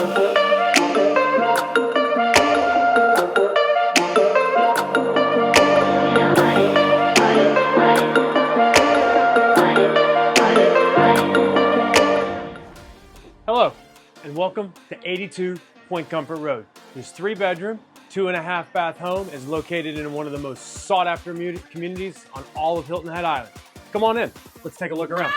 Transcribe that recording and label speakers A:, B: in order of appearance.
A: Hello, and welcome to 82 Point Comfort Road. This 3-bedroom, 2.5 bath home is located in one of the most sought after communities on all of Hilton Head Island. Come on in, let's take a look around.